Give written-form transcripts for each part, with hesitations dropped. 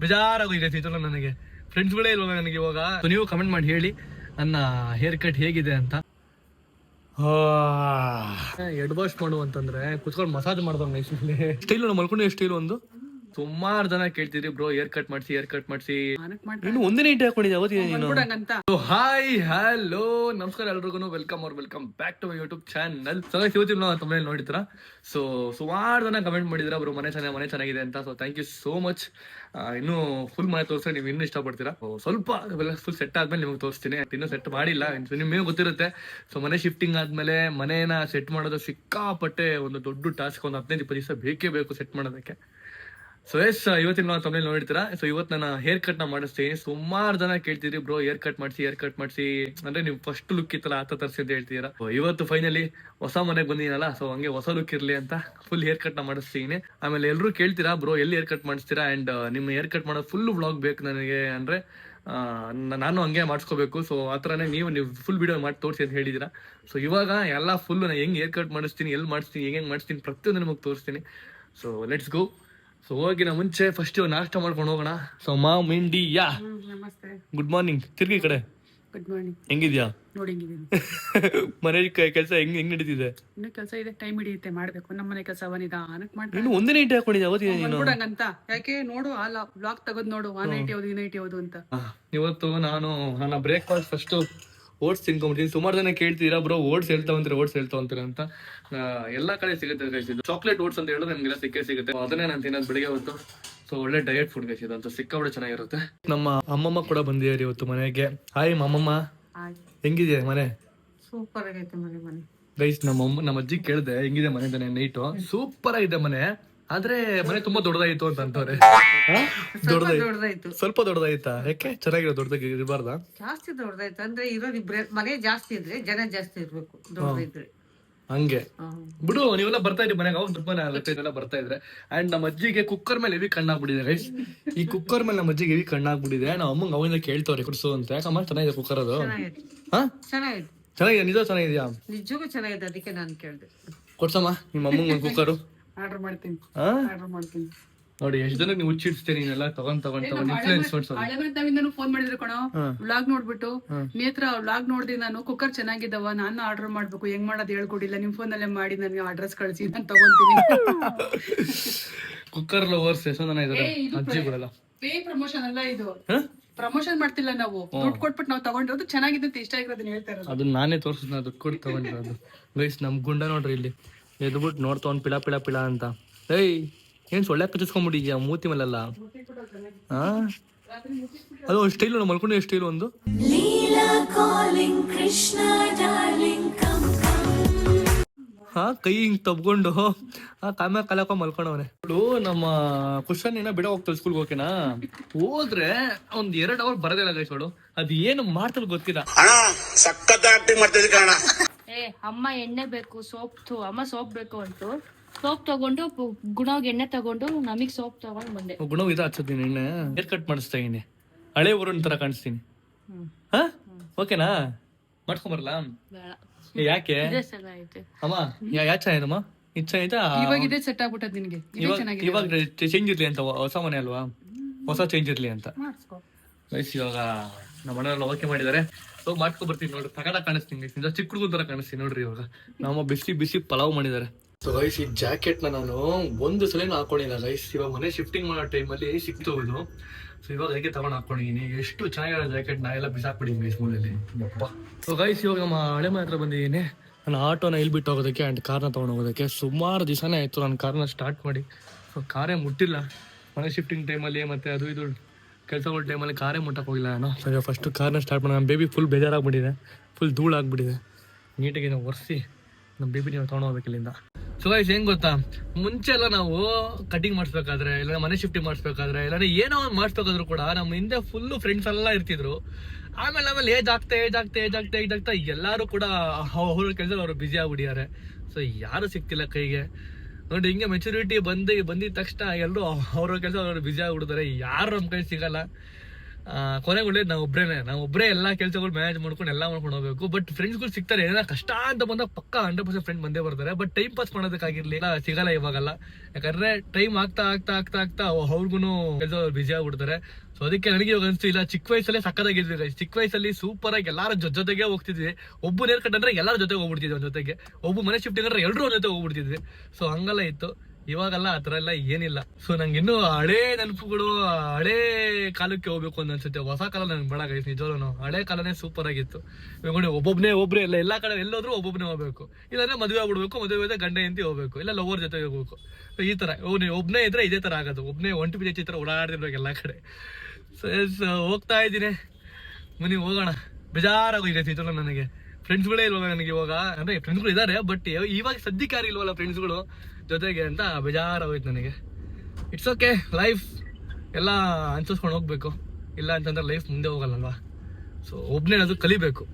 ಬೇಜಾರಾಗೋಗಿದೆ ಚೈತನ್ಯ ನನಗೆ. ಫ್ರೆಂಡ್ಸ್ಗಳೇ ಇಲ್ವ ನನಗೆ ಇವಾಗ. ನೀವು ಕಮೆಂಟ್ ಮಾಡಿ ಹೇಳಿ ನನ್ನ ಹೇರ್ ಕಟ್ ಹೇಗಿದೆ ಅಂತ. ಹೆಡ್ ವಾಶ್ ಮಾಡು ಅಂತಂದ್ರೆ ಕುತ್ಕೊಂಡು ಮಸಾಜ್ ಮಾಡ್ದಂಗ ಸ್ಟೈಲ್ ಮಲ್ಕೊಂಡು ಸ್ಟೈಲ್ ಒಂದು. ಸುಮಾರು ಜನ ಕೇಳ್ತಿದ್ರಿ ಬ್ರೋ ಹೇರ್ ಕಟ್ ಮಾಡಿಸಿ ಇನ್ನು ಒಂದೇ ನೈಟ್ ಹಾಕೊಂಡಿದ್ದೆ ಅವತ್ತು. ಹಾಯ್ ಹಲೋ ನಮಸ್ಕಾರ ಎಲ್ರಿಗೂ, welcome back to my YouTube channel. ಇವತ್ತಿನ ನಾವು ತಮ್ಮಲ್ಲಿ ನೋಡಿದ್ರ. ಸೊ ಸುಮಾರು ಜನ ಕಮೆಂಟ್ ಮಾಡಿದ್ರ ಬ್ರೋ ಮನೆ ಚೆನ್ನಾಗಿದೆ ಅಂತ. So thank you so much. ಇನ್ನು ಫುಲ್ ಮನೆ ತೋರಿಸ್ರೆ ನೀವು ಇನ್ನೂ ಇಷ್ಟಪಡ್ತೀರಾ. ಸ್ವಲ್ಪ ಫುಲ್ ಸೆಟ್ ಆದ್ಮೇಲೆ ನಿಮ್ಗೆ ತೋರಿಸ್ತೀನಿ. ಇನ್ನೂ ಸೆಟ್ ಮಾಡಿಲ್ಲ, ನಿಮ್ಗೆ ಗೊತ್ತಿರುತ್ತೆ. ಸೊ ಮನೆ ಶಿಫ್ಟಿಂಗ್ ಆದ್ಮೇಲೆ ಮನೇನ ಸೆಟ್ ಮಾಡೋದು ಸಿಕ್ಕಾಪಟ್ಟೆ ಒಂದು ದೊಡ್ಡ ಟಾಸ್ಕ್. ಒಂದು 15-20 ದಿವಸ ಬೇಕೇ ಬೇಕು ಸೆಟ್ ಮಾಡೋದಕ್ಕೆ. ಸೊ ಎಸ್ ಇವತ್ತಿನ ನಾವು ತಮ್ಮಲ್ಲಿ ನೋಡಿರ್ತೀರಾ. ಸೊ ಇವತ್ತು ನಾನು ಹೇರ್ ಕಟ್ ನ ಮಾಡಿಸ್ತೀನಿ. ಸುಮಾರು ಜನ ಕೇಳ್ತಿದ್ರಿ ಬ್ರೋ ಹೇರ್ ಕಟ್ ಮಾಡಿಸಿ ಅಂದ್ರೆ ನೀವು ಫಸ್ಟ್ ಲುಕ್ ಇತ್ತಲ್ಲ ಆತ ತರಿಸಿ ಅಂತ ಹೇಳ್ತೀರಾ. ಇವತ್ತು ಫೈನಲಿ ಹೊಸ ಮನೆಗೆ ಬಂದಿನಲ್ಲ, ಸೊ ಹಂಗೆ ಹೊಸ ಲುಕ್ ಇರ್ಲಿ ಅಂತ ಫುಲ್ ಹೇರ್ ಕಟ್ ನ ಮಾಡಿಸ್ತೀನಿ. ಆಮೇಲೆ ಎಲ್ಲರೂ ಕೇಳ್ತೀರಾ ಬ್ರೋ ಎಲ್ಲಿ ಹೇರ್ ಕಟ್ ಮಾಡಿಸ್ತೀರಾ, ಅಂಡ್ ನಿಮ್ಮ ಹೇರ್ ಕಟ್ ಮಾಡೋದು ಫುಲ್ ವ್ಲಾಗ್ ಬೇಕು ನನಗೆ, ಅಂದ್ರೆ ನಾನು ಹಂಗೆ ಮಾಡಿಸ್ಕೋಬೇಕು. ಸೊ ಆ ಥರನೇ ನೀವು ಫುಲ್ ವಿಡಿಯೋ ಮಾಡಿ ತೋರಿಸಿ ಅಂತ ಹೇಳಿದ್ದೀರಾ. ಸೊ ಇವಾಗ ಎಲ್ಲ ಫುಲ್ ನಾನು ಹೆಂಗೆ ಹೇರ್ ಕಟ್ ಮಾಡಿಸ್ತೀನಿ, ಎಲ್ಲಿ ಮಾಡಿಸ್ತೀನಿ, ಹೆಂಗೆ ಮಾಡಿಸ್ತೀನಿ ಪ್ರತಿಯೊಂದು ನಿಮಗೆ ತೋರಿಸ್ತೀನಿ. So let's go. ಸೊ ಹೋಗಿನ ಮುಂಚೆ ಫಸ್ಟ್ ನಾಷ್ಟ ಮಾಡ್ಕೊಂಡು ಹೋಗೋಣ. So mom India, good morning. ತಿರ್ಗಿ ಕಡೆ ಗುಡ್ ಮಾರ್ನಿಂಗ್. ಹೆಂಗಿದ್ಯಾ? ನೋಡಿ ಮನೆ ಕೆಲಸ ಹೆಂಗ್ ನಡೀತಿದೆ? ಇನ್ನು ಕೆಲಸ ಇದೆ, ಟೈಮ್ ಹಿಡಿಯುತ್ತೆ ಮಾಡ್ಬೇಕು. ನಮ್ಮನೆ ಕೆಲಸ ನಿಧಾನಕ್ಕೆ ಮಾಡ್ಬೇಕು. ಇನ್ನು ಒಂದೇ ನೈಟ್ ಹಾಕೊಂಡಿದ್ದೆ ಅವತ್ತು ಅಂತ ಯಾಕೆ ನೋಡು, ಆ ಬ್ಲಾಗ್ ತೆಗೆದು ನೋಡು, ಆ ನೈಟ್ ಯಾವ್ದು ಈ ನೈಟ್ ಯಾವ್ದು ಅಂತ. ಇವತ್ತು ನನ್ನ ಬ್ರೇಕ್ಫಾಸ್ಟ್ ಫಸ್ಟ್ ಓಟ್ಸ್ ತಿನ್ಕೊಂಡ್ಬಿಡ್ತೀನಿ. ಸುಮಾರು ಜನ ಕೇಳ್ತೀರಾ ಬ್ರೋ ಓಟ್ಸ್ ಹೇಳ್ತಾವಂತೀರ ಅಂತ. ಎಲ್ಲಾ ಕಡೆ ಸಿಗುತ್ತೆ ಗೈಸ್. ಇದು ಚಾಕ್ಲೇಟ್ ಓಟ್ಸ್ ಅಂತ ಹೇಳಿದ್ರೆ ನಮ್ಗೆಲ್ಲ ಸಿಗುತ್ತೆ. ಅದನ್ನೇ ನಾನು ತಿನ್ನೋದು ಬೆಳಿಗ್ಗೆ ಹೊತ್ತು. ಸೊ ಒಳ್ಳೆ ಡಯಟ್ ಫುಡ್ ಗೈಸ್ ಇದಂತ, ಸಿಕ್ಕಾಬಿಡೆ ಚೆನ್ನಾಗಿರುತ್ತೆ. ನಮ್ಮ ಅಮ್ಮಮ್ಮ ಕೂಡ ಬಂದಿದ್ದಾರೆ ಇವತ್ತು ಮನೆಗೆ. ಹಾಯ್ ಅಮ್ಮಮ್ಮ, ಹೆಂಗಿದೆ ಮನೆ? ಸೂಪರ್ ಆಗೈತೆ ಮನೆ ಗೈಸ್. ನಮ್ಮ ಅಜ್ಜಿ ಕೇಳಿದೆ ಹೆಂಗಿದೆ ಮನೆ ತಾನೆ ನೈಟು. ಸೂಪರ್ ಆಗಿದೆ ಮನೆ, ಆದ್ರೆ ಮನೆ ತುಂಬಾ ದೊಡ್ಡದಾಯ್ತು ಅಂತ ಅಂತವ್ರೆ. ದೊಡ್ಡದಾಯ್ತು, ಸ್ವಲ್ಪ ದೊಡ್ಡದಾಯ್ತಾ? ಯಾಕೆ? ಚೆನ್ನಾಗಿರೋ ದೊಡ್ಡದಾಗಿ ಇರಬಾರ್ದಾ? ಜಾಸ್ತಿ ದೊಡ್ಡದಾಯ್ತು ಅಂದ್ರೆ ಇರೋದು ಮನೆ ಜಾಸ್ತಿ ಇದ್ರೆ ಜನ ಜಾಸ್ತಿ ಇರ್ಬೇಕು. ದೊಡ್ಡದಿದ್ರೆ ಹಂಗೆ ಬಿಡು. ನೀವೆಲ್ಲ ಬರ್ತಾ ಇದ್ರಿ ಮನೆಗೆ, ಅವಾಗ ದುಡ್ಡು ಬರ್ತಾ ಇದ್ರೆ. ಅಂಡ್ ನಮ್ಮ ಅಜ್ಜಿಗೆ ಕುಕ್ಕರ್ ಮೇಲೆ ಹೆವಿ ಕಣ್ಣಾಗ್ಬಿಟ್ಟಿದೆ ಗೈಸ್. ಈ ಕುಕ್ಕರ್ ಮೇಲೆ ನಮ್ಮ ಅಜ್ಜಿಗೆ ಹೆವಿ ಕಣ್ಣಾಗ್ಬಿಟ್ಟಿದೆ. ನಾವು ಅಮ್ಮಂಗೆ ಅವಾಗಿಂದ ಕೇಳ್ತವ್ರೆ ಕುಡ್ಸು ಅಂತ. ಯಾಕಮ್ಮ ಚೆನ್ನಾಗಿದೆ ಕುಕ್ಕರ್ ಅದು? ಚೆನ್ನಾಗಿದೆ, ನಿಜ ಚೆನ್ನಾಗಿದ್ಯಾ? ನಿಜಕ್ಕೂ ಚೆನ್ನಾಗಿದೆ, ಅದಕ್ಕೆ ನಾನು ಕೇಳಿದೆ. ಕೊಡ್ಸಮ್ಮ ನಿಮ್ಮ ಅಮ್ಮಂಗೆ ಒಂದು ಕುಕ್ಕರು. ಆರ್ಡರ್ ಮಾಡ್ತೀನಿ. ನೋಡಿ ಎಷ್ಟು ಜನ ನೀವು ಹುಚ್ಚಿಡ್ತೀರಿ, ನೀವೆಲ್ಲ ತಗೊಂಡ್ ಇನ್ಫ್ಲೂಯೆನ್ಸ್ ಹಳೆಬಂತಾವಿಂದನು ಫೋನ್ ಮಾಡಿದ್ರು ಕಣೋ, ವ್ಲಾಗ್ ನೋಡ್ಬಿಟ್ಟು. ನೇತ್ರ ವ್ಲಾಗ್ ನೋಡ್ದಿ ನಾನು, ಕುಕ್ಕರ್ ಚೆನ್ನಾಗಿದ್ದವ, ನಾನು ಆರ್ಡರ್ ಮಾಡ್ಬೇಕು, ಹೆಂಗ್ ಮಾಡೋದು ಹೇಳ್ಕೊಡಿಲ್ಲ, ನಿಮ್ ಫೋನ್ ಅಲ್ಲೇ ಮಾಡಿ ನನಗೆ ಅಡ್ರೆಸ್ ಕಳಿಸಿ, ನಾನು ತಗೊಂತೀನಿ. ಕುಕ್ಕರ್ ಲವರ್ಸ್ ಎಷ್ಟೋ ಜನ ಇದಾರೆ ಅಜ್ಜಿಗಳೆಲ್ಲ. ಪೇ ಪ್ರಮೋಷನ್ ಅಲ್ಲ ಇದು, ಪ್ರಮೋಷನ್ ಮಾಡ್ತಿಲ್ಲ ನಾವು. ದುಡ್ಡು ಕೊಟ್ಬಿಟ್ಟು ನಾವು ತಗೊಂಡಿರೋದು ಚೆನ್ನಾಗಿದೆ ಅಂತ ಇಷ್ಟ ಆಗಿರೋದನ್ನ ಹೇಳ್ತಾ ಇರೋದು. ಅದನ್ನ ನಾನೇ ತೋರಿಸಿದ್, ನಾ ದುಡ್ಡು ಕೊಟ್ಟು ತಗೊಂಡಿರೋದು ಗೈಸ್. ನಮ್ ಗುಂಡ ನೋಡ್ರಿ ಇಲ್ಲಿ ಎದ್ಬಿಟ್ಟು ನೋಡ್ತವ್ ಪಿಳ ಅಂತ. ಏಯ್ ಏನ್ ಸೊಳ್ಳೆ ಕಚ್ಚಿಸ್ಕೊಂಡ್ಬಿಟ್ಟಿದ್ಯಾ ಮೂತಿ ಮೇಲೆಲ್ಲ? ಅದು ಸ್ಟೈಲ್ ಮಲ್ಕೊಂಡು ಸ್ಟೈಲ್ ಒಂದು. ಕೈ ಹಿಂಗ್ ತಬ್ಕೊಂಡು ಕಾಮ್ಯ ಕಲಕ ಮಲ್ಕೊಂಡವನೆ. ನಮ್ಮ ಕುಶನ್ ಏನ ಬಿಡ ಹೋಗ್ತದೆ ಸ್ಕೂಲ್ಗೆ ಹೋಗ್ಕೇನಾ. ಹೋದ್ರೆ ಒಂದ್ 2 ಅವರ್ ಬರದಿಲ್ಲ ಗೈಸ್. ನೋಡು ಅದ್ ಏನು ಮಾಡ್ತಲ್ ಗೊತ್ತಿಲ್ಲ. ಅಮ್ಮ ಎಣ್ಣೆ ಬೇಕು, ಅಮ್ಮ ಸೋಪ್ ಬೇಕು ಅಂತು. ಸೋಪ್ ತಗೊಂಡು ಗುಣವಾಗಿ ಎಣ್ಣೆ ತಗೊಂಡು ನಮಗ್ ಸೋಪ್ ತಗೊಂಡ್ ಬಂದೆ. ಗುಣವ್ ಇದ ಹಚ್ಚತೀನಿ, ಎಣ್ಣೆ ಹೇರ್ ಕಟ್ ಮಾಡಿಸ್ತಾ ಇದೀನಿ. ಹಳೆ ಊರಿನ ತರ ಕಾಣಿಸ್ತೀನಿ. ಓಕೆನಾ? ಮಾಡ್ಕೊಂಬರಲ್ಲ? ಯಾಕೆ ಅಮ್ಮ? ಯಾಕೆ ಚೆನ್ನಾಗಿದಮ್ಮ? ಇದು ಚೆನ್ನಾಗಿತ್ತಾ? ಇವಾಗ ಇದೇ ಸೆಟ್ ಆಗ್ಬಿಟ್ಟದ್ ನಿನ್ಗೆ. ಇವಾಗ ಚೇಂಜ್ ಇರ್ಲಿ ಅಂತ, ಹೊಸ ಮನೆ ಅಲ್ವಾ, ಹೊಸ ಚೇಂಜ್ ಇರ್ಲಿ ಅಂತ. ಇವಾಗ ನಮ್ಮ ಮನೆಯಲ್ಲ ಓಕೆ ಮಾಡಿದಾರೆ. ಹೋಗಿ ಮಾಡ್ಕೊ ಬರ್ತೀನಿ ನೋಡ್ರಿ. ತಗಡ ಕಾಣಿಸ್ತೀನಿ, ಚಿಕ್ಕ ಹುಡುಗನ ತರ ಕಾಣಿಸ್ತೀನಿ ನೋಡ್ರಿ. ಇವಾಗ ನಮ್ಮ ಬಿಸಿ ಪಲಾವ್ ಮಾಡಿದ್ದಾರೆ. ಸೊ ಗೈಸ್ ಈ ಜಾಕೆಟ್ ನಾನು ಒಂದು ಸಲ ಹಾಕೊಂಡಿಲ್ಲ ಗೈಸ್. ಇವಾಗ ಮನೆ ಶಿಫ್ಟಿಂಗ್ ಮಾಡೋ ಟೈಮಲ್ಲಿ ಸಿಕ್ತು ಇದು. ಸೊ ಇವಾಗ ಅದಕ್ಕೆ ತಗೊಂಡು ಹಾಕೊಂಡಿದ್ದೀನಿ. ಎಷ್ಟು ಚೆನ್ನಾಗಿರೋ ಜಾಕೆಟ್, ನಾ ಎಲ್ಲ ಬಿಸಾಕ್ಬಿಟ್ಟಿದ್ದೀನಿ ಗೈಸ್ ಮೂಲೆಯಲ್ಲಿ. ಸೊ ಗೈಸ್ ಇವಾಗ ನಮ್ಮ ಹಳೆ ಮನೆ ಹತ್ರ ಬಂದಿದ್ದೀನಿ. ನಾನು ಆಟೋನ ಇಲ್ಲಿ ಬಿಟ್ಟು ಹೋಗೋದಕ್ಕೆ ಆ್ಯಂಡ್ ಕಾರ್ನ ತೊಗೊಂಡು ಹೋಗೋದಕ್ಕೆ. ಸುಮಾರು ದಿವಸನೇ ಆಯಿತು ನಾನು ಕಾರ್ನ ಸ್ಟಾರ್ಟ್ ಮಾಡಿ. ಸೊ ಕಾರೇ ಮುಟ್ಟಿಲ್ಲ ಮನೆ ಶಿಫ್ಟಿಂಗ್ ಟೈಮಲ್ಲಿ, ಮತ್ತು ಅದು ಇದು ಕೆಲಸಗಳ ಟೈಮಲ್ಲಿ ಕಾರೇ ಮುಟ್ಟಕ್ಕೆ ಹೋಗಿಲ್ಲ ನಾನು. ಸೊ ಫಸ್ಟ್ ಕಾರ್ನ ಸ್ಟಾರ್ಟ್ ಮಾಡಿ. ನಮ್ಮ ಬೇಬಿ ಫುಲ್ ಬೇಜಾರಾಗ್ಬಿಟ್ಟಿದೆ, ಫುಲ್ ಧೂಳಾಗ್ಬಿಟ್ಟಿದೆ. ನೀಟಾಗಿ ನಾವು ಒರೆಸಿ ನಮ್ಮ ಬೇಬಿ ನೀವು ತೊಗೊಂಡು ಹೋಗ್ಬೇಕು ಇಲ್ಲಿಂದ. ಸೊ ಗೈಸ್ ಹೆಂಗ್ ಗೊತ್ತಾ, ಮುಂಚೆ ಎಲ್ಲ ನಾವು ಕಟಿಂಗ್ ಮಾಡಿಸ್ಬೇಕಾದ್ರೆ, ಇಲ್ಲ ಮನೆ ಶಿಫ್ಟಿಂಗ್ ಮಾಡಿಸ್ಬೇಕಾದ್ರೆ, ಇಲ್ಲ ಏನೋ ಒಂದು ಮಾಡಿಸ್ಬೇಕಾದ್ರು ಕೂಡ ನಮ್ಮ ಹಿಂದೆ ಫುಲ್ಲು ಫ್ರೆಂಡ್ಸ್ ಎಲ್ಲ ಇರ್ತಿದ್ರು. ಆಮೇಲೆ ಏಜ್ ಆಗ್ತಾ ಎಲ್ಲರೂ ಕೂಡ ಅವ್ರ ಕೆಲಸ ಅವರು ಬ್ಯುಸಿ ಆಗ್ಬಿಟ್ಟಿದ್ದಾರೆ. ಸೊ ಯಾರು ಸಿಗ್ತಿಲ್ಲ ಕೈಗೆ. ನೋಡಿ ಹಿಂಗೆ ಮೆಚುರಿಟಿ ಬಂದಿದ ತಕ್ಷಣ ಎಲ್ಲರೂ ಅವ್ರ ಕೆಲಸ ಅವ್ರು ಬ್ಯುಸಿ ಆಗ್ಬಿಡ್ತಾರೆ. ಯಾರು ನಮ್ಮ ಕೈ ಸಿಗಲ್ಲ. ಕೊನೆಗೆ ಒಳ್ಳೇದು ನಾವು ಒಬ್ಬರೇ ಎಲ್ಲ ಕೆಲಸಗಳು ಮ್ಯಾನೇಜ್ ಮಾಡ್ಕೊಂಡು ಎಲ್ಲ ಮಾಡ್ಕೊಂಡು ಹೋಗ್ಬೇಕು. ಬಟ್ ಫ್ರೆಂಡ್ಸ್ಗಳು ಸಿಗ್ತಾರೆ, ಏನಾರ ಕಷ್ಟ ಅಂತ ಬಂದಾಗ ಪಕ್ಕ 100% ಫ್ರೆಂಡ್ ಬಂದೇ ಬರ್ತಾರೆ. ಬಟ್ ಟೈಮ್ ಪಾಸ್ ಮಾಡೋದಕ್ಕಾಗಿರ್ಲಿಲ್ಲ ಸಿಗಲ್ಲ ಇವಾಗಲ್ಲ. ಯಾಕಂದ್ರೆ ಟೈಮ್ ಆಗ್ತಾ ಅವ್ರಿಗೂ ಕೆಲಸ ಬಿಸಿ ಆಗ್ಬಿಡ್ತಾರೆ. ಸೊ ಅದಕ್ಕೆ ನನಗೆ ಇವಾಗ ಅನಿಸ್ತು, ಇಲ್ಲ ಚಿಕ್ಕ ವಯಸ್ಸಲ್ಲೇ ಸಕ್ಕದಾಗಿದ್ವಿ. ಚಿಕ್ಕ ವಯಸ್ಸಲ್ಲಿ ಸೂಪರ್ ಆಗಿ ಎಲ್ಲಾರ ಜೊತೆಗೆ ಹೋಗ್ತಿದ್ವಿ. ಒಬ್ಬ ನೇರ್ ಕಟ್ಟಂದ್ರೆ ಎಲ್ಲಾರ ಜೊತೆಗೆ ಹೋಗ್ಬಿಡ್ತಿದ್ವಿ, ಒಂದ್ ಜೊತೆಗೆ. ಒಬ್ಬ ಮನೆ ಶಿಫ್ಟಿಂಗ್ ಅಂದ್ರೆ ಎಲ್ಲರೂ ಒಂದ್ ಜೊತೆ ಹೋಗ್ಬಿಡ್ತಿದ್ವಿ. ಸೊ ಹಂಗೆಲ್ಲ ಇತ್ತು. ಇವಾಗೆಲ್ಲ ಆ ಥರ ಎಲ್ಲ ಏನಿಲ್ಲ. ಸೊ ನಂಗೆ ಇನ್ನೂ ಹಳೇ ನೆನಪುಗಳು, ಹಳೇ ಕಾಲಕ್ಕೆ ಹೋಗ್ಬೇಕು ಅಂತ ಅನ್ಸುತ್ತೆ. ಹೊಸ ಕಾಲ ನಂಗೆ ಬೇಡ ಗೈಸ್, ನಿಜವೂ ಹಳೇ ಕಾಲನೇ ಸೂಪರ್ ಆಗಿತ್ತು. ಇವಾಗ ಒಬ್ಬೊಬ್ಬರೇ ಎಲ್ಲ ಕಡೆ ಎಲ್ಲೋದ್ರೂ ಒಬ್ಬೊಬ್ಬನೇ ಹೋಗ್ಬೇಕು. ಇಲ್ಲಾಂದ್ರೆ ಮದುವೆ ಆಗ್ಬಿಡ್ಬೇಕು, ಮದುವೆ ಗಂಡ ಹೆಂಡತಿ ಹೋಗ್ಬೇಕು, ಇಲ್ಲ ಲವರ್ ಜೊತೆ ಹೋಗ್ಬೇಕು. ಈ ತರ ಒಬ್ಬನೇ ಇದ್ರೆ ಇದೇ ತರ ಆಗೋದು. ಒಬ್ಬನೇ ಒಂಟಿ ಬಿಜೆ ಚಿತ್ರ ಓಡಾಡ್ತಿರ್ಬೇಕು ಎಲ್ಲ ಕಡೆ. ಸೊ ಹೋಗ್ತಾ ಇದ್ದೀನಿ, ಮನೆಗೆ ಹೋಗೋಣ. ಬೇಜಾರಾಗೋಗಿದೆ ನಿಜವೂ ನನಗೆ. ಫ್ರೆಂಡ್ಸ್ಗಳೇ ಇಲ್ವಲ್ಲ ನನಗೆ ಇವಾಗ. ಅಂದ್ರೆ ಫ್ರೆಂಡ್ಸ್ಗಳು ಇದ್ದಾರೆ, ಬಟ್ ಇವಾಗ ಸದ್ಯಕ್ಕೆ ಯಾರು ಇಲ್ವಲ್ಲ ಫ್ರೆಂಡ್ಸ್ಗಳು ಜೊತೆಗೆ ಅಂತ ಬೇಜಾರಾಗೋಯ್ತು ನನಗೆ. ಇಟ್ಸ್ ಓಕೆ, ಲೈಫ್ ಎಲ್ಲ ಅನ್ಸಿಸ್ಕೊಂಡು ಹೋಗ್ಬೇಕು. ಇಲ್ಲ ಅಂತಂದ್ರೆ ಲೈಫ್ ಮುಂದೆ ಹೋಗಲ್ಲಲ್ವಾ. ಸೊ ಒಬ್ಬನೇ ಅದು ಕಲಿಬೇಕು.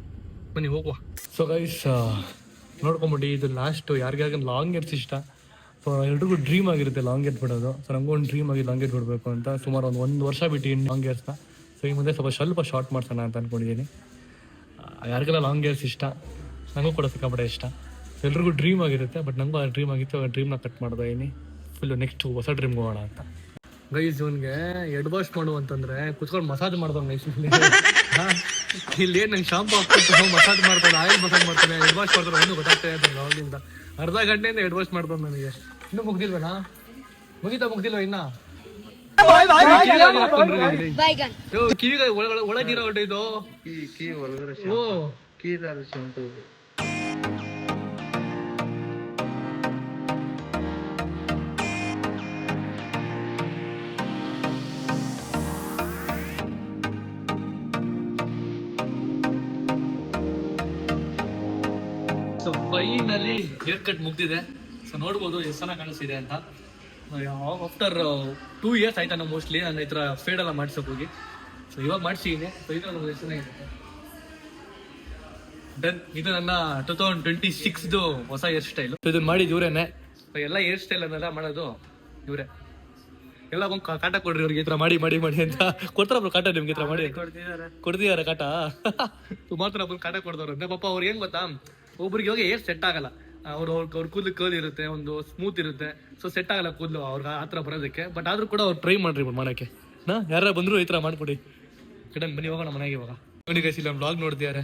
ಬನ್ನಿ ಹೋಗುವ. ಸೊ ಗೈಸ್ ನೋಡ್ಕೊಂಬಿಟ್ಟು, ಇದು ಲಾಸ್ಟ್ ಯಾರಿಗಾಗ ಲಾಂಗ್ ಏರ್ಸ್ ಇಷ್ಟ. ಸೊ ಎಲ್ರಿಗೂ ಡ್ರೀಮ್ ಆಗಿರುತ್ತೆ ಲಾಂಗ್ ಏರ್ಸ್ ಬಿಡೋದು. ಸೊ ನನಗೂ ಒಂದು ಡ್ರೀಮ್ ಆಗಿ ಲಾಂಗ್ ಏರ್ಸ್ ಬಿಡಬೇಕು ಅಂತ ಸುಮಾರು ಒಂದು ವರ್ಷ ಬಿಟ್ಟು ಲಾಂಗ್ ಏರ್ಸ್ನ. ಸೊ ಈ ಮುಂದೆ ಸ್ವಲ್ಪ ಶಾರ್ಟ್ ಮಾಡ್ಸೋಣ ಅಂತ ಅಂದ್ಕೊಂಡಿದ್ದೀನಿ. ಯಾರಿಗೆಲ್ಲ ಲಾಂಗ್ ಏರ್ಸ್ ಇಷ್ಟ, ನನಗೂ ಕೂಡ ಸಿಕ್ಕಾಪಟ್ಟೆ ಇಷ್ಟ. ಎಲ್ರಿಗೂ ಡ್ರೀಮ್ ಆಗಿರುತ್ತೆ, ಬಟ್ ನನಗೂ ಆ ಡ್ರೀಮ್ ಆಗಿತ್ತು. ಆ ಡ್ರೀಮ್ನ ಕಟ್ ಮಾಡ್ತಾ ಇದೀನಿ. ಫುಲ್ಲು ನೆಕ್ಸ್ಟ್ ಹೊಸ ಡ್ರೀಮ್ಗೆ ಹೋಗೋಣ ಅಂತ. ಗೈಸ್ ಇವನ್ಗೆ ಹೆಡ್ ವಾಶ್ ಮಾಡು ಅಂತಂದ್ರೆ ಕುತ್ಕೊಂಡು ಮಸಾಜ್ ಮಾಡ್ತಾನೆ ಗೈಸ್. ಇಲ್ಲಿ ನಂಗೆ ಶಾಂಪು ಹಾಕ್ಬಿಟ್ಟು ಮಸಾಜ್ ಮಾಡ್ತಾನೆ, ಆಯಿಲ್ ಮಸಾಜ್ ಮಾಡ್ತಾನೆ, ಹೆಡ್ ವಾಶ್ ಮಾಡ್ತಾನೆ. ಒಂದು ಗೊತ್ತಾಗ್ತಾ ಇದ್ದಾನೆ ಅವಾಗಿಂದ. ಅರ್ಧ ಗಂಟೆಯಿಂದ ಹೆಡ್ ವಾಶ್ ಮಾಡ್ತಾನೆ ನನಗೆ. ಇನ್ನೂ ಮುಗ್ದಿಲ್ವೇನಾ? ಮುಗಿಲ್ವಾ ಇನ್ನ? ಕಿವಿಗೆ ಒಳಗಿರೋ ಹೊಟ್ಟೈದು. ಓ ಫೈನಲಿ ಹೇರ್ ಕಟ್ ಮುಗ್ದಿದೆ. ಸೊ ನೋಡ್ಬೋದು ಎಷ್ಟು ಚೆನ್ನಾಗಿ ಕಾಣಿಸ್ತಿದೆ ಅಂತ. ಆಫ್ಟರ್ 2 years ಆಯ್ತಾ ನಾವು ಮೋಸ್ಟ್ಲಿ ನಾನು ಈ ಥರ ಫೇಡ್ ಎಲ್ಲ ಮಾಡ್ಸೋಕೆ ಹೋಗಿ. ಸೊ ಇವಾಗ ಮಾಡಿಸಿದ್ದೀನಿ. ಸೊ ಇದು ನನಗೆ ಎಷ್ಟು ಚೆನ್ನಾಗಿದೆ. ಡನ್. ಇದು ನನ್ನ 2026 ಹೊಸ ಹೇರ್ ಸ್ಟೈಲು. ಇದನ್ನ ಮಾಡಿದ್ದು ಇವರೇನೆ. ಎಲ್ಲ ಹೇರ್ ಸ್ಟೈಲ್ ಅನ್ನೆಲ್ಲ ಮಾಡೋದು ಇವರೇ. ಎಲ್ಲ ಬಂದು ಕಾಟ ಕೊಡ್ರಿ ಅವ್ರಿಗೆ, ಈ ಥರ ಮಾಡಿ ಅಂತ ಕೊಡ್ತಾರ ಕಾಟ. ನಿಮ್ಗೆ ಈ ಥರ ಮಾಡಿ ಕೊಡ್ತಿದಾರೆ ಕಾಟ. ಮಾತ್ರ ಒಬ್ಬರು ಕಾಟ ಕೊಡ್ದವ್ರು ಅಂದ್ರೆ ಪಾಪ ಅವ್ರು ಏನು ಗೊತ್ತಾ, ಒಬ್ರಿಗೆ ಹೋಗಿ ಹೇರ್ ಸೆಟ್ ಆಗಲ್ಲ. ಅವ್ರ ಕೂದಲು ಕರ್ಲ್ ಇರುತ್ತೆ, ಒಂದು ಸ್ಮೂತ್ ಇರುತ್ತೆ. ಸೊ ಸೆಟ್ ಆಗಲ್ಲ ಕೂದಲು ಅವ್ರಿಗೆ ಆ ಥರ ಬರೋದಕ್ಕೆ. ಬಟ್ ಆದ್ರೂ ಕೂಡ ಅವ್ರು ಟ್ರೈ ಮಾಡ್ರಿ ಮಾಡೋಕ್ಕೆ. ಯಾರು ಬಂದ್ರು ಈ ಥರ ಮಾಡ್ಕೊಡಿ. ಕಡೆ ಬನ್ನಿ ಹೋಗೋಣ ಮನೆಗೆ ಇವಾಗ. ನೋಡಿ ಗೈಸ್, ಇಲ್ಲಿ ವ್ಲಾಗ್ ನೋಡ್ತಿದ್ದಾರೆ.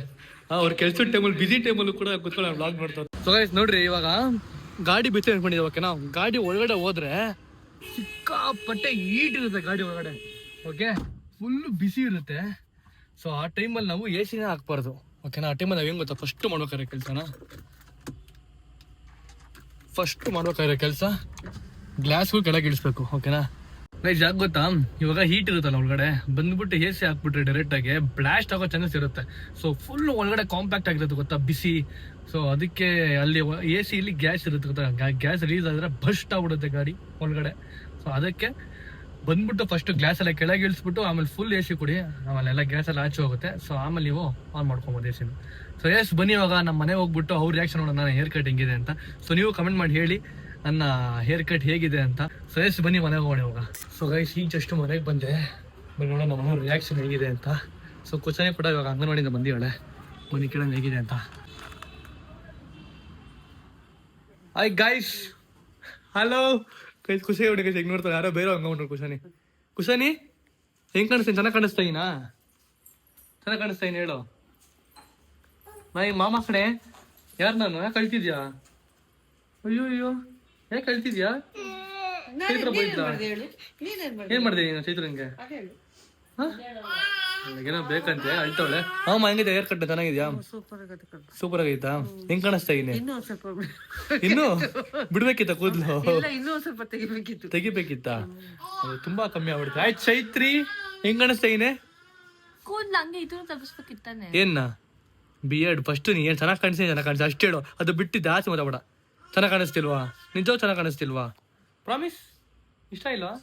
ಅವ್ರ ಕೆಲ್ಸದ ಟೈಮಲ್ಲಿ ಬಿಸಿ ಟೈಮಲ್ಲೂ ಕೂಡ ಕೂತ್ಕೊಂಡು ವ್ಲಾಗ್ ನೋಡ್ತಾರೆ. ಸೊ ಗೈಸ್ ನೋಡ್ರಿ, ಇವಾಗ ಗಾಡಿ ಬಿಚ್ಚಿ ಅನ್ಕೊಂಡಿದ್ದೆ. ಓಕೆನಾ, ಗಾಡಿ ಒಳಗಡೆ ಹೋದ್ರೆ ಸಿಕ್ಕಾಪಟ್ಟೆ ಹೀಟ್ ಇರುತ್ತೆ ಗಾಡಿ ಒಳಗಡೆ. ಓಕೆ, ಫುಲ್ಲು ಬಿಸಿ ಇರುತ್ತೆ. ಸೊ ಆ ಟೈಮಲ್ಲಿ ನಾವು AC ಹಾಕ್ಬಾರ್ದು. ಓಕೆನಾ, ಆ ಟೈಮಲ್ಲಿ ನಾವು ಹೆಂಗ್ ಗೊತ್ತಾ, ಫಸ್ಟ್ ಮಾಡ್ಬೇಕಾಗಿರೋ ಕೆಲಸ ಗ್ಲಾಸ್ಗಳು ಕೆಳಗೆ ಇಳಿಸ್ಬೇಕು. ಓಕೆನಾ ಗೈಸ್, ಯಾಕೆ ಗೊತ್ತಾ, ಇವಾಗ ಹೀಟ್ ಇರುತ್ತಲ್ಲ ಒಳಗಡೆ, ಬಂದ್ಬಿಟ್ಟು AC ಹಾಕ್ಬಿಟ್ರೆ ಡೈರೆಕ್ಟ್ ಆಗಿ ಬ್ಲಾಸ್ಟ್ ಆಗೋ ಚಾನ್ಸಸ್ ಇರುತ್ತೆ. ಸೊ ಫುಲ್ ಒಳಗಡೆ ಕಾಂಪ್ಯಾಕ್ಟ್ ಆಗಿರುತ್ತೆ ಗೊತ್ತಾ, ಬಿಸಿ. ಸೊ ಅದಕ್ಕೆ ಅಲ್ಲಿ AC ಇಲ್ಲಿ ಗ್ಯಾಸ್ ಇರುತ್ತೆ ಗೊತ್ತಾ, ಗ್ಯಾಸ್ ರಿಲೀಸ್ ಆದ್ರೆ ಬಸ್ಟ್ ಆಗ್ಬಿಡುತ್ತೆ ಗಾಡಿ ಒಳಗಡೆ. ಸೊ ಅದಕ್ಕೆ ಬಂದ್ಬಿಟ್ಟು ಫಸ್ಟ್ ಗ್ಲಾಸ್ ಎಲ್ಲ ಕೆಳಗೆ ಇಳಿಸ್ಬಿಟ್ಟು ಆಮೇಲೆ ಫುಲ್ AC ಕೊಡಿ, ಆಮೇಲೆ ಎಲ್ಲ ಗ್ಯಾಸ್ ಎಲ್ಲ ಆಚೆ ಹೋಗುತ್ತೆ. ಸೊ ಆಮೇಲೆ ನೀವು ಆನ್ ಮಾಡ್ಕೊಬೋದು AC. ಸೊ ಎಸ್ ಬನ್ನಿ ಇವಾಗ ನಮ್ಮ ಮನೆ ಹೋಗ್ಬಿಟ್ಟು ಅವ್ರ ರಿಯಾಕ್ಷನ್ ನೋಡೋಣ ನನ್ನ ಹೇರ್ ಕಟ್ ಹೆಂಗಿದೆ ಅಂತ. ಸೊ ನೀವು ಕಮೆಂಟ್ ಮಾಡಿ ಹೇಳಿ ನನ್ನ ಹೇರ್ ಕಟ್ ಹೇಗಿದೆ ಅಂತ. ಸೊ ಎಸ್ ಬನ್ನಿ ಮನೆಗೆ ಹೋಗೋಣ ಇವಾಗ. ಸೊ ಗೈಸ್ ಈಗ ಜಸ್ಟ್ ಮನೆಗೆ ಬಂದೆ. ಬನ್ನಿ ನೋಡೋಣ ನಮ್ಮ ಮನೆ ರಿಯಾಕ್ಷನ್ ಹೇಗಿದೆ ಅಂತ. ಸೊ ಕುಚನೆ ಕೂಡ ಇವಾಗ ಅಂಗನವಾಡಿಯಿಂದ ಬಂದಿದ್ದಾಳೆ. ಬನ್ನಿ ಕೇಳೋಣ ಹೇಗಿದೆ ಅಂತ. Hi guys, hello guys. ಖುಷಿ ಹೊಡಿ ಗೈಸ್, ಹೆಂಗ್ ನೋಡ್ತಾರೆ ಯಾರೋ ಬೇರೆ ಹಂಗ ನೋಡ್ರಿ. ಕುಶಾನಿ ಹೆಂಗ್ ಕಾಣಿಸ್ತೀನಿ? ಚೆನ್ನಾಗಿ ಕಾಣಿಸ್ತಾ ಇದೀನಾ? ಚೆನ್ನಾಗಿ ಕಾಣಿಸ್ತಾ ಇದೀನಿ ಹೇಳು. ನಾ ಮಾಮ ಕಡೆ ಯಾರು ನಾನು? ಯಾಕೆ ಕಳ್ತಿದ್ಯಾ? ಅಯ್ಯೋ ಯಾಕೆ ಕಳ್ತಿದ್ಯಾ? ಚೈತ್ರ ಬೈದ್ರಾ? ಏನ್ ಮಾಡಿದೆ ನೀನು ಚೈತ್ರಂಗೆ? ಏನೋ ಬೇಕಂತೆ ಅಳ್ತವಳೆ. ಮಾಮ ಹೆಂಗಿದೆ ಹೇರ್ ಕಟ್? ಚೆನ್ನಾಗಿದ್ಯಾ? ಸೂಪರ್ ಆಗೈತಾ? ಹೆಂಗ್ ಕಾಣಿಸ್ತಾ ಇದೀನಿ? ಇನ್ನು ಬಿಡ್ಬೇಕಿತ್ತ ಕೂದ್ಲು? ತೆಗಿಬೇಕಿತ್ತ? ತುಂಬಾ ಕಮ್ಮಿ ಆಗ್ಬಿಡುತ್ತೆ. ಆಯ್ತು ಚೈತ್ರಿ, ಹೆಂಗ್ ಕಾಣಿಸ್ತಾ ಇದೀನಿ? ಕೂದ್ಲು ಹಂಗೆ ಇದು ತಪ್ಪಿಸ್ಬೇಕಿತ್ತಾನೆ. ಏನ್ನ ಬಿಯರ್ಡ್ ಫಸ್ಟ್ ನೀ ಏನ್ ಚೆನ್ನಾಗಿ ಕಾಣಿಸ್ತಾ ಅಷ್ಟು ಹೇಳು. ಅದು ಬಿಟ್ಟಿದ್ದೆ ಆಸೆ ಮಾತಾಡ. ಚೆನ್ನಾಗಿ ಕಾಣಿಸ್ತಿಲ್ವಾ? ನಿಜವಾಗ ಚೆನ್ನಾಗಿ ಕಾಣಿಸ್ತಿಲ್ವಾ? ಪ್ರಾಮಿಸ್? ಇಷ್ಟ ಇಲ್ವಾ?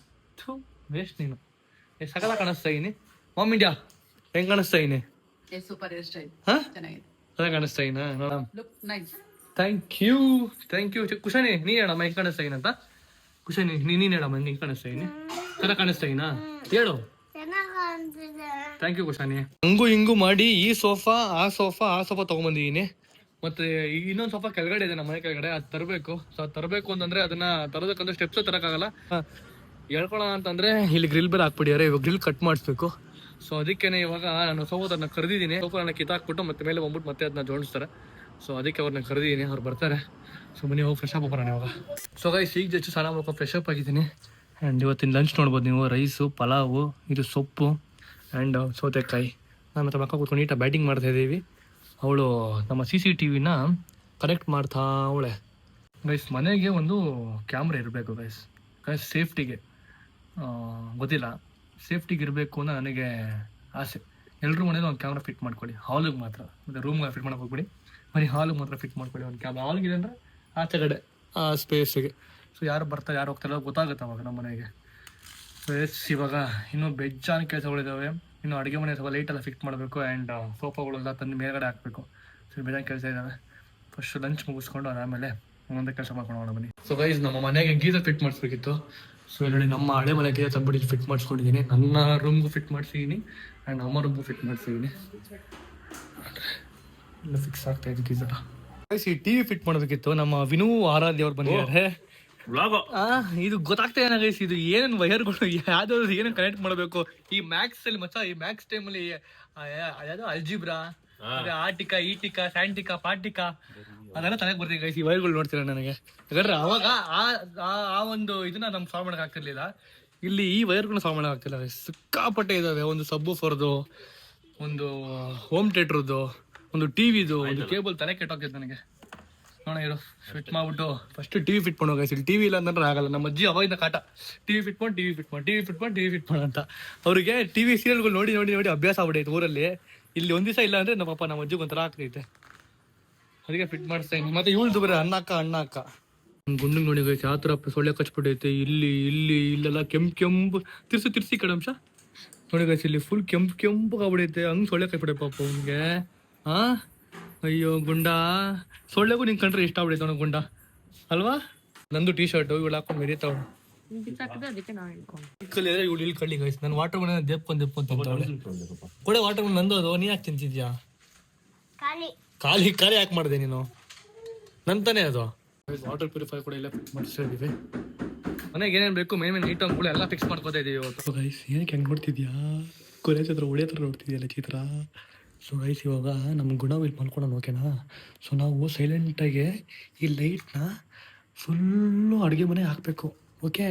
ವೇಸ್ಟ್ ನೀನು. ಸಕಲ ಕಾಣಿಸ್ತಾ ಇದೀನಿ. ಮಾಮ್ ಇಂಡಿಯಾ ಹೆಂಗ್ ಕಾಣಿಸ್ತಾ ಇದೀನಿ? ಸೂಪರ್ ಹೇರ್ ಸ್ಟೈಲ್, ಚೆನ್ನಾಗಿದೆ. ಚೆನ್ನಾಗಿ ಕಾಣಿಸ್ತಾ ಇದೀನಾ? ನೋಡ, look nice. Thank you. Kushani ನೀ ಹೇಳಮ್ಮ ಹೆಂಗ್ ಕಾಣಿಸ್ತಾ ಇದೀನಿ ಅಂತ. ಕುಶಾನಿ ನೀನ್ ಹೇಳಮ್ಮ ಹೆಂಗ್ ಕಾಣಿಸ್ತಾ ಇದೀನಿ? ಚೆನ್ನಾಗಿ ಕಾಣಿಸ್ತಾ ಇದೀನಾ? ಹೇಳು. Thank you ಕುಶಾನಿ. ಹಂಗು ಹಿಂಗು ಮಾಡಿ ಈ ಸೋಫಾ ಆ ಸೋಫಾ ತಗೊಂಬಂದಿದ್ದೀನಿ. ಮತ್ತೆ ಇನ್ನೊಂದು ಸೋಫಾ ಕೆಳಗಡೆ ಇದೆ ನಮ್ಮ ಮನೆ ಕೆಳಗಡೆ, ಅದು ತರಬೇಕು. ಸೊ ಅದು ತರಬೇಕು ಅಂತಂದ್ರೆ ಅದನ್ನ ತರೋದಕ್ಕಂದ್ರೆ ಸ್ಟೆಪ್ಸ್ ತರಕ್ಕಾಗಲ್ಲ. ಹೇಳ್ಕೊಳ್ಳೋಣ ಅಂತಂದ್ರೆ ಇಲ್ಲಿ ಗ್ರಿಲ್ ಬೇರೆ ಹಾಕ್ಬಿಟ್ಟಿದ್ದಾರೆ, ಇವಾಗ ಗ್ರಿಲ್ ಕಟ್ ಮಾಡಿಸ್ಬೇಕು. ಸೊ ಅದಕ್ಕೇನೆ ಇವಾಗ ನಾನು ಸೋಫಾದನ್ನ ಕರೆದಿದ್ದೀನಿ. ಸೋಫಾನ ಕಿತ್ತಾಕ್ಬಿಟ್ಟು ಮತ್ತೆ ಮೇಲೆ ಬಂದ್ಬಿಟ್ಟು ಮತ್ತೆ ಅದನ್ನ ಜೋಡಿಸ್ತಾರೆ. ಸೊ ಅದಕ್ಕೆ ಅವ್ರನ್ನ ಕರೆದಿದ್ದೀನಿ, ಅವ್ರು ಬರ್ತಾರೆ. ಸೊ ಮನೆ ಹೋಗಿ ಫ್ರೆಶ್ ಅಪ್ ಬರೋಣ ಇವಾಗ. ಸೊ ಗೈಸ್ ಈಗ ಜಸ್ಟ್ ಸ್ನಾನ ಮಾಡ್ಕೊಂಡು ಫ್ರೆಶ್ ಅಪ್ ಆಗಿದ್ದೀನಿ. ಆ್ಯಂಡ್ ಇವತ್ತಿನ ಲಂಚ್ ನೋಡ್ಬೋದು ನೀವು, ರೈಸು, ಪಲಾವು, ಇದು ಸೊಪ್ಪು ಆ್ಯಂಡ್ ಸೌತೆಕಾಯಿ. ನಾನು ಮತ್ತೆ ಮಕ್ಕ ಕೂತ್ಕೊಂಡು ನೀಟಾಗಿ ಬ್ಯಾಟಿಂಗ್ ಮಾಡ್ತಾ ಇದ್ದೀವಿ. ಅವಳು ನಮ್ಮ CCTVನ ಕನೆಕ್ಟ್ ಮಾಡ್ತಾ ಅವಳೆ. ಗೈಸ್ ಮನೆಗೆ ಒಂದು ಕ್ಯಾಮ್ರಾ ಇರಬೇಕು ಗೈಸ್ ಸೇಫ್ಟಿಗೆ. ಗೊತ್ತಿಲ್ಲ, ಸೇಫ್ಟಿಗೆ ಇರಬೇಕು ಅಂತ ನನಗೆ ಆಸೆ. ಎಲ್ಲರೂ ಮನೇಲಿ ಒಂದು ಕ್ಯಾಮ್ರಾ ಫಿಟ್ ಮಾಡ್ಕೊಳ್ಳಿ, ಹಾಲಿಗೆ ಮಾತ್ರ. ಮತ್ತು ರೂಮ್ಗೆ ಫಿಟ್ ಮಾಡೋಕೆ ಹೋಗ್ಬಿಡಿ, ಬರೀ ಹಾಲಿಗೆ ಮಾತ್ರ ಫಿಟ್ ಮಾಡ್ಕೊಳ್ಳಿ ಒಂದು ಕ್ಯಾಮ್ರಾ. ಹಾಲ್ಗಿದೆ ಅಂದರೆ ಆಚೆ ಕಡೆ ಆ ಸ್ಪೇಸಿಗೆ. ಸೊ ಯಾರು ಬರ್ತಾರೆ ಯಾರು ಹೋಗ್ತಾರೋ ಗೊತ್ತಾಗುತ್ತೆ ಅವಾಗ ನಮ್ಮ ಮನೆಗೆ. ಸೊ ಇವಾಗ ಇನ್ನೂ ಬೆಜ್ಜಾನ್ ಕೆಲಸಗಳಿದ್ದಾವೆ. ಇನ್ನು ಅಡುಗೆ ಮನೆ ಸ್ವಲ್ಪ ಲೈಟೆಲ್ಲ ಫಿಟ್ ಮಾಡಬೇಕು ಆ್ಯಂಡ್ ಸೋಫಾಗಳೆಲ್ಲ ತಂದು ಮೇಲ್ಗಡೆ ಹಾಕಬೇಕು. ಸೊ ಬೇಜಾನ್ ಕೆಲಸ ಇದ್ದಾವೆ. ಫಸ್ಟ್ ಲಂಚ್ ಮುಗಿಸ್ಕೊಂಡು ಅದಾದಮೇಲೆ ಒಂದೊಂದೇ ಕೆಲಸ ಮಾಡ್ಕೊಂಡು ಬನ್ನಿ. ಸೊ ಗೈಸ್ ನಮ್ಮ ಮನೆಗೆ ಗೀಸರ್ ಫಿಟ್ ಮಾಡಿಸ್ಬೇಕಿತ್ತು. ಸೊ ನೋಡಿ ನಮ್ಮ ಹಳೆ ಮನೆ ಗೀಸರ್ ತಂದ್ಬಿಟ್ಟು ಫಿಟ್ ಮಾಡಿಸ್ಕೊಂಡಿದ್ದೀನಿ. ನನ್ನ ರೂಮ್ಗೂ ಫಿಟ್ ಮಾಡಿಸಿದ್ದೀನಿ ಆ್ಯಂಡ್ ಅಮ್ಮ ರೂಮ್ಗೂ ಫಿಟ್ ಮಾಡಿಸಿದ್ದೀನಿ. ಎಲ್ಲ ಫಿಕ್ಸ್ ಆಗ್ತಾ ಇದ್ದು ಗೀಸರ್. ಗೈಸ್ ಈ TV ಫಿಟ್ ಮಾಡೋದಕ್ಕಿತ್ತು. ನಮ್ಮ ವಿನು ಆರಾಧ್ಯ ಅವ್ರು ಬಂದಿದ್ದಾರೆ. ಇದು ಗೊತ್ತಾಗ್ತಾ ಏನ ಗೈಸ್, ಇದು ಏನೇನು ವೈರ್ಗಳು ಯಾವ್ದಾದ್ರು ಏನೇನು ಕನೆಕ್ಟ್ ಮಾಡಬೇಕು. ಈ ಮ್ಯಾಕ್ಸ್ ಅಲ್ಲಿ ಮಚ್ಚ, ಈ ಮ್ಯಾಕ್ಸ್ ಟೈಮಲ್ಲಿ ಯಾವ್ದು ಅಲ್ಜಿಬ್ರಾ, ಆಟಿಕಾ, ಈಟಿಕಾ, ಸ್ಯಾಂಟಿಕಾ, ಪಾಟಿಕಾ ಅದೆಲ್ಲ ತನಕ ಬರ್ತೀನಿ ಗೈಸ್. ಈ ವೈರ್ಗಳು ನೋಡ್ತೀರ ನನಗೆ. ಯಾಕಂದ್ರೆ ಅವಾಗ ಆ ಒಂದು ಇದನ್ನ ನಮ್ಗೆ ಸಾಲ್ವ್ ಮಾಡಕ್ ಆಗ್ತಿರ್ಲಿಲ್ಲ. ಇಲ್ಲಿ ಈ ವೈರ್ಗಳನ್ನ ಸಾಲ್ವ್ ಮಾಡಕ್ ಆಗ್ತಿಲ್ಲ. ಸಿಕ್ಕಾಪಟ್ಟೆ ಇದಾವೆ. ಒಂದು ಸಬ್ವೂಫರ್ದು, ಒಂದು ಹೋಮ್ ಥಿಯೇಟರ್ದು, ಒಂದು ಟಿವಿದು, ಒಂದು ಕೇಬಲ್ ತಲೆ ಕೆಟ್ಟೋಗ್ತೈತೆ ನನಗೆ. ನೋಡ ಇರು ಫಿಟ್ ಮಾಡ್ಬಿಟ್ಟು ಫಸ್ಟ್ TV ಫಿಟ್ ಮಾಡೋ ಗೈಸ್. ಇಲ್ಲಿ TV ಇಲ್ಲ ಅಂತಂದ್ರೆ ಆಗಲ್ಲ. ನಮ್ಮ ಅಜ್ಜಿ ಅವಾಗಿಂದ ಕಾಟ, TV ಫಿಟ್ ಮಾಡು ಅಂತ. ಅವರಿಗೆ TV ಸೀರಿಯಲ್ಗಳು ನೋಡಿ ನೋಡಿ ನೋಡಿ ಅಭ್ಯಾಸ ಆಗ್ಬಿಟ್ಟೈತೆ ಊರಲ್ಲಿ. ಇಲ್ಲಿ ಒಂದ್ ದಿವಸ ಇಲ್ಲ ಅಂದ್ರೆ ನಮ್ಮ ಪಾಪ ನಮ್ಮ ಅಜ್ಜಿಗೆ ಒಂಥರ ಆಗ್ತೈತೆ. ಅದಕ್ಕೆ ಫಿಟ್ ಮಾಡಿಸ್ತಾ ಇದ್ದೀನಿ. ಮತ್ತೆ ಇವಳ್ದು ಬರೀ ಅಣ್ಣ ಅಕ್ಕ ಗುಂಡಿಗೆ ನೋಡಿ ಗೈಸ್ ಯಾವ ಥರ ಸೊಳ್ಳೆ ಕಚ್ಬಿಟ್ಟೈತೆ. ಇಲ್ಲೆಲ್ಲ ಕೆಂಪು ತಿರ್ಸಿ ಕಡೆ ಅಂಶ ನೋಡಿ ಗೈಸ್. ಇಲ್ಲಿ ಫುಲ್ ಕೆಂಪು ಆಗ್ಬಿಡೈತೆ. ಹಂಗೆ ಸೊಳ್ಳೆ ಕಚ್ಬಿಟ್ಟೆ ಪಾಪ ಅವ್ನಿಗೆ. ಅಯ್ಯೋ ಗುಂಡ, ಸೊಳ್ಳೆಗೂ ನಿಂಗೆ ಕಂಡ್ರೆ ಇಷ್ಟ ಆಗ್ಬಿಡೈತೆ ಅವನು ಗುಂಡ ಅಲ್ವಾ. ನಂದು T ಶರ್ಟು ಇವಳು ಹಾಕೊಂಡು ಮೆರೀತಾವಳು. ಇವಳು ಇಲ್ಲಿ ಕಳ್ಳಿ ಗೈಸ್. ನಾನು ವಾಟರ್ ಮನೆ ದೇಪ್ಕೊಂಡು ಕೊಡೆ ವಾಟರ್ ಮನೆ ನಂದು. ಅದು ನೀ ಯಾಕೆ ತಿಂತಿದ್ಯಾ? ಖಾಲಿ ಯಾಕೆ ಮಾಡಿದೆ ನೀನು? ನಂತಾನೆ ಅದು. ವಾಟರ್ ಪ್ಯೂರಿಫೈ ಕೂಡ ಎಲ್ಲ ಫಿಕ್ಸ್ ಮಾಡಿಸ್ತಾ ಇದೀವಿ. ಮನೆಗೆ ಏನೇನು ಬೇಕು ಮೇನ್ ನೀಟಾಗಿ ಕೂಡ ಎಲ್ಲ ಫಿಕ್ಸ್ ಮಾಡ್ಕೋತಾ ಇದೀವಿ ಇವತ್ತು. ಗೈಸ್ ಏನಕ್ಕೆ ಹೆಂಗೆ ನೋಡ್ತಿದ್ಯಾ? ಕೊಲೆ ಚಿತ್ರ ಒಳ್ಳೆ ಥರ ನೋಡ್ತಿದ್ಯಲ್ಲ ಚಿತ್ರ. ಸೊ ಗೈಸ್ ಇವಾಗ ನಮ್ಮ ಗುಣ ಇಲ್ಲಿ ಮಲ್ಕೊಳ್ಳೋಣ, ಓಕೆನಾ? ಸೊ ನಾವು ಸೈಲೆಂಟಾಗಿ ಈ ಲೈಟ್ನ ಫುಲ್ಲು ಅಡುಗೆ ಮನೆ ಹಾಕಬೇಕು, ಓಕೆ?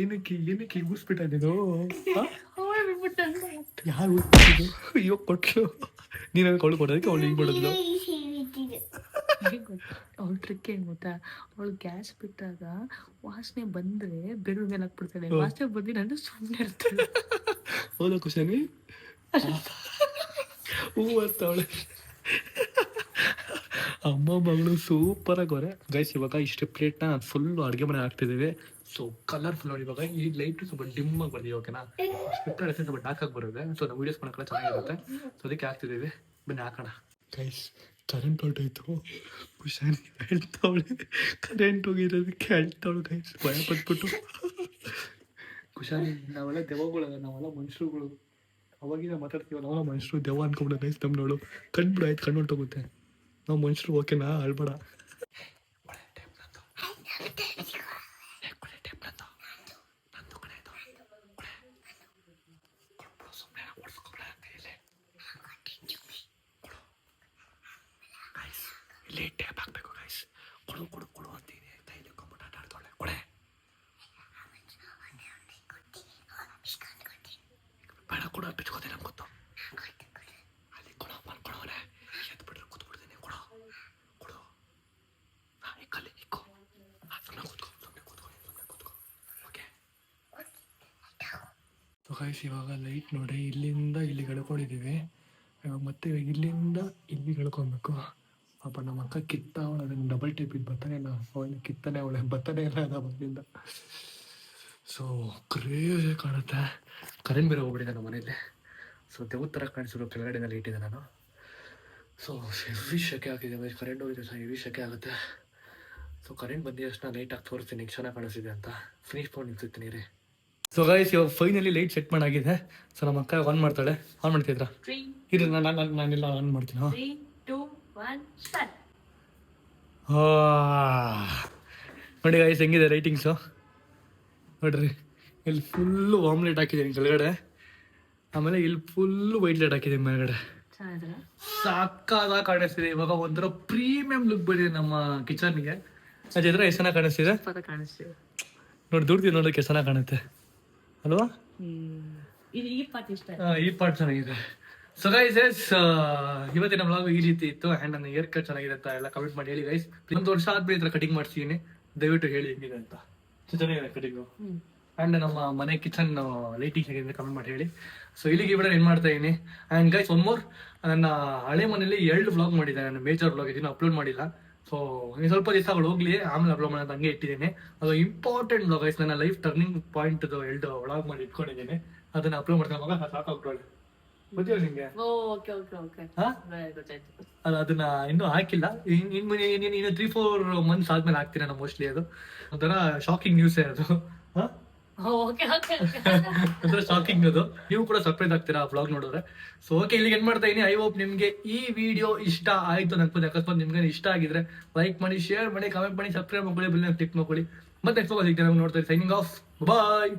ಏನಕ್ಕೆ ಊಸ್ಬಿಟ್ಟ ನೀನು? ಯಾರು ಊಸ್ಬಿಟ್ಟಿದ್ದು? ಅಯ್ಯೋ ಕೊಟ್ಲು. ನೀನು ಅವಳು ಕೊಡೋದಕ್ಕೆ ಅವಳು ಹಿಂಗೆ ಬಿಡೋದು. ಅವಳ ಟ್ರಿಕ್ ಏನ್ ಗೊತ್ತಾ? ಅವಳು ಗ್ಯಾಸ್ ಬಿಟ್ಟಾಗ ವಾಸನೆ ಬಂದ್ರೆ ಬೆರಳು ಮೇಲೆ ಹಾಕ್ಬಿಡ್ತಾಳೆ. ವಾಸನೆ ಬಂದಿಲ್ಲ ಅಂದ್ರೆ ಸುಮ್ಮನೆ ಇರ್ತಾಳೆ. ಹೌದಾ ಕುಶಾನಿ? ಹೂ ಅಂತವಳೆ. ಅಮ್ಮ ಮಗಳು ಸೂಪರ್ ಆಗಿ ಅವರೆ ಗೈಸ್. ಇವಾಗ ಇಷ್ಟು ಪ್ಲೇಟ್ನ ಫುಲ್ಲು ಅಡುಗೆ ಮನೆ ಹಾಕ್ತಿದ್ದೀವಿ. ಸೊ ಕಲರ್ಫುಲ್ ನೋಡಿ. ಇವಾಗ ಈ ಲೈಟ್ ಸ್ವಲ್ಪ ಡಿಮ್ ಆಗಿ ಬರ್ತೀವಿ, ಓಕೆನಾ? ಸ್ಕ್ರಿಪ್ಟ್ ಸ್ವಲ್ಪ ಡಾರ್ಕ್ ಆಗಿ ಬರುತ್ತೆ. ಸೊ ನಾವು ವೀಡಿಯೋಸ್ ಮಾಡೋಕ್ಕೆಲ್ಲ ಚೆನ್ನಾಗಿರುತ್ತೆ. ಸೊ ಅದಕ್ಕೆ ಹಾಕ್ತಿದ್ದೀವಿ. ಬನ್ನಿ ಹಾಕೋಣ ಗೈಸ್. ಕರೆಂಟ್ ಹೊರಟೋಯ್ತು. ಕುಶಾನಿ ಹೇಳ್ತಾವಳೆ ಕರೆಂಟ್ ಹೋಗಿರೋದಕ್ಕೆ ಹೇಳ್ತಾವಳು ಗೈಸ್. ಭಯ ಪಟ್ಬಿಟ್ಟು. ಕುಶಾನಿ ನಾವೆಲ್ಲ ದೆವ್ವಗಳು, ನಾವೆಲ್ಲ ಮನುಷ್ಯರುಗಳು. ಅವಾಗಿನ ಮಾತಾಡ್ತೀವ, ನಾವೆಲ್ಲ ಮನುಷ್ಯರು ದೆವ್ವ ಅನ್ಕೊಂಬಿಡ ಗೈಸ್. ನಮ್ಮನವಳು ಕಣ್ಬಿಡು ಆಯ್ತು, ಕಣ್ಣು ಹೊರಟೋಗುತ್ತೆ. ನಾವು ಮನುಷ್ಯರು, ಓಕೆನಾ? ಅಳ್ಬೇಡ. ಇಲ್ಲಿ ಟ್ಯಾಪ್ ಹಾಕ್ಬೇಕು ಗೈಸ್. ಕೊಡು ಅಂತೀನಿ. ಕೈಲಿ ಕಂಪ್ಯೂಟ ಆಟ ಆಡ್ತಾಳೆ. ಕೊಡೆ ಬೇಡ, ಕೊಡು. ಬಿಚ್ಕೋದೆ ನಮ್ಗೆ ಗೊತ್ತು. ಅಲ್ಲಿ ಕೊಡು ಮಲ್ಕೊಳವನೆ. ಎದ್ದು ಬಿಟ್ರೆ ಕೂತ್ಬಿಡ್ತೀನಿ. ಕೊಡು. ಇಕ್ಕಲ್ಲಿ ಇಕ್ಕೋ. ಸುಮ್ಮನೆ ಕೂತ್ಕೊ. Okay guys. ಇವಾಗ ಲೈಟ್ ನೋಡಿ, ಇಲ್ಲಿಂದ ಇಲ್ಲಿ ಎಳ್ಕೊಂಡಿದ್ದೀವಿ. ಮತ್ತೆ ಇಲ್ಲಿಂದ ಇಲ್ಲಿ ಎಳ್ಕೊಬೇಕು. ಪಾಪ ನಮ್ಮ ಅಕ್ಕ ಕಿತ್ತಾವಳ. ಅದನ್ನು ಡಬಲ್ ಟೇಪ್ ಇದು ಬರ್ತಾನೆ ಇಲ್ಲ. ಅವಳು ಕಿತ್ತಾನೆ, ಅವಳೆ ಬರ್ತಾನೆ ಇಲ್ಲ ಅದ ಬಂದಿಂದ. ಸೊ ಕ್ರೇಜ್ ಕಾಣುತ್ತೆ. ಕರೆಂಟ್ ಬೇರೆ ಹೋಗ್ಬಿಟ್ಟಿದೆ ನಮ್ಮ ಮನೇಲಿ. ಸೊ ದೇವ್ರ ಥರ ಕಾಣಿಸಿರೋ ಕೆಳಗಡೆನಲ್ಲಿ ಇಟ್ಟಿದ್ದೆ ನಾನು. ಸೊ ಹೆವಿ ಶೆಕೆ ಆಗಿದೆ, ಕರೆಂಟ್ ಹೋಗಿದೆ ಸರ್, ಹೆವಿ ಶೆಕೆ ಆಗುತ್ತೆ. ಸೊ ಕರೆಂಟ್ ಬಂದಿದ ತಕ್ಷಣ ಲೈಟಾಗಿ ತೋರಿಸ್ತೀನಿ ಎಷ್ಟು ಚೆನ್ನಾಗಿ ಕಾಣಿಸ್ತಿದೆ ಅಂತ. ಫಿನಿಶ್ ಫೋನ್ ನಿಲ್ಸುತ್ತೀನಿ ರೀ. ಸೊ ಗೈಸ್ ಇವಾಗ ಫೈನಲಿ ಲೈಟ್ ಸೆಟ್ ಮಾಡಾಗಿದೆ. ಸೊ ನಮ್ಮ ಅಕ್ಕ ಆನ್ ಮಾಡ್ತಾಳೆ. ಆನ್ ಮಾಡ್ತಿದ್ರಾ? ಇರಿ ನಾನೆಲ್ಲ ಆನ್ ಮಾಡ್ತೀನಿ. ನೋಡಿ ಗೈಸ್ ಹೆಂಗಿದೆ ರೈಟಿಂಗ್ಸು ನೋಡ್ರಿ. ಇಲ್ಲಿ ಫುಲ್ಲು ವಾಮ್ ಲೈಟ್ ಹಾಕಿದ್ದೀನಿ ಕೆಳಗಡೆ, ಆಮೇಲೆ ಇಲ್ಲಿ ಫುಲ್ಲು ವೈಟ್ ಲೈಟ್ ಹಾಕಿದ್ದೀನಿ ಮೇಲ್ಗಡೆ. ಸಾಕಾಗ ಕಾಣಿಸ್ತಿದೆ. ಇವಾಗ ಒಂಥರ ಪ್ರೀಮಿಯಂ ಲುಕ್ ಬಂದಿದೆ ನಮ್ಮ ಕಿಚನ್ಗೆ. ಅದ್ರ ಎಷ್ಟು ಚೆನ್ನಾಗಿ ಕಾಣಿಸ್ತಿದೆ ನೋಡಿ. ದುಡ್ಡು ನೋಡೋಕೆ ಎಷ್ಟು ಚೆನ್ನಾಗಿ ಕಾಣುತ್ತೆ ಅಲ್ವಾ? ಈ ಪಾರ್ಟ್ ಚೆನ್ನಾಗಿದೆ. ಸೊ ಗೈಸ್ ಇವತ್ತಿನ ವ್ಲಾಗ್ ಈ ರೀತಿ ಇತ್ತು. ಆ್ಯಂಡ್ ನನ್ನ ಹೇರ್ ಕಟ್ ಚೆನ್ನಾಗಿದೆ ಅಂತ ಎಲ್ಲ ಕಮೆಂಟ್ ಮಾಡಿ ಹೇಳಿ ಗೈಸ್. 1 ವರ್ಷ ಆದ್ಮೇಲೆ ಈ ಥರ ಕಟಿಂಗ್ ಮಾಡ್ಸಿದ್ದೀನಿ, ದಯವಿಟ್ಟು ಹೇಳಿ ಹೆಂಗಿದೆ ಅಂತ. ಚೆನ್ನಾಗಿದೆ ಕಟಿಂಗು. ಆ್ಯಂಡ್ ನಮ್ಮ ಮನೆ ಕಿಚನ್ ಲೈಟಿಂಗ್ ಹೇಗಿದೆ ಕಮೆಂಟ್ ಮಾಡಿ ಹೇಳಿ. ಸೊ ಇಲ್ಲಿಗೆ ಈ ವಿಡಿಯೋ ಏನು ಮಾಡ್ತಾ ಇದ್ದೀನಿ. ಆ್ಯಂಡ್ ಗೈಸ್ ಒನ್ ಮೋರ್, ನನ್ನ ಹಳೆ ಮನೇಲಿ 2 ವ್ಲಾಗ್ ಮಾಡಿದ್ದೆ. ನಾನು ಮೇಜರ್ ವ್ಲಾಗ್ ಇದನ್ನು ಅಪ್ಲೋಡ್ ಮಾಡಿಲ್ಲ. ಸೊ ಇನ್ನು ಸ್ವಲ್ಪ ದಿವಸಗಳು ಹೋಗ್ಲಿ, ಆಮೇಲೆ ಅಪ್ಲೋಡ್ ಮಾಡೋದು ಹಂಗೆ ಇಟ್ಟಿದ್ದೀನಿ. ಅದು ಇಂಪಾರ್ಟೆಂಟ್ ವ್ಲಾಗ್ ಗೈಸ್, ನನ್ನ ಲೈಫ್ ಟರ್ನಿಂಗ್ ಪಾಯಿಂಟ್ 2 ವ್ಲಾಗ್ ಮಾಡಿ ಇಟ್ಕೊಂಡಿದ್ದೀನಿ. ಅದನ್ನ ಅಪ್ಲೋಡ್ ಮಾಡ್ಕೊಂಡು ಮಗ ಸಾಕಾಗ್ಬಿಡೋಣ. ಗೊತ್ತಿಲ್ಲ ನಿಂಗೆ? ಅದನ್ನ ಇನ್ನೂ ಹಾಕಿಲ್ಲ. ಇನ್ನು 3-4 ಮಂತ್ಸ್ ಆದ್ಮೇಲೆ ಹಾಕ್ತೀನಿ ನಾನು ಮೋಸ್ಟ್ಲಿ. ಅದು ಒಂಥರ ಶಾಕಿಂಗ್ ನ್ಯೂಸೇ ಅದು. ಒಂಥರ ಶಾಕಿಂಗ್ ಅದು. ನೀವು ಕೂಡ ಸರ್ಪ್ರೈಸ್ ಆಗ್ತೀರಾ ಆ ವ್ಲಾಗ್ ನೋಡಿದ್ರೆ. ಸೊ ಓಕೆ, ಇಲ್ಲಿಗೆ ಏನ್ ಮಾಡ್ತಾ ಇದೀನಿ. ಐ ಹೋಪ್ ನಿಮ್ಗೆ ಈ ವಿಡಿಯೋ ಇಷ್ಟ ಆಯ್ತು ಅನ್ಕೋತೀನಿ. ಅಕಸ್ಮಾತ್ ನಿಮ್ಗೆ ಇಷ್ಟ ಆಗಿದ್ರೆ ಲೈಕ್ ಮಾಡಿ, ಶೇರ್ ಮಾಡಿ, ಕಮೆಂಟ್ ಮಾಡಿ, ಸಬ್ಸ್ಕ್ರೈಬ್ ಮಾಡ್ಕೊಳ್ಳಿ, ಬೆಲ್ ಕ್ಲಿಕ್ ಮಾಡ್ಕೊಳ್ಳಿ. ಮತ್ತೆ ನೆಕ್ಸ್ಟ್ ಸಿಗ್ತೇನೆ. ನೋಡ್ತಾ ಇರಿ. Signing off. ಬಾಯ್.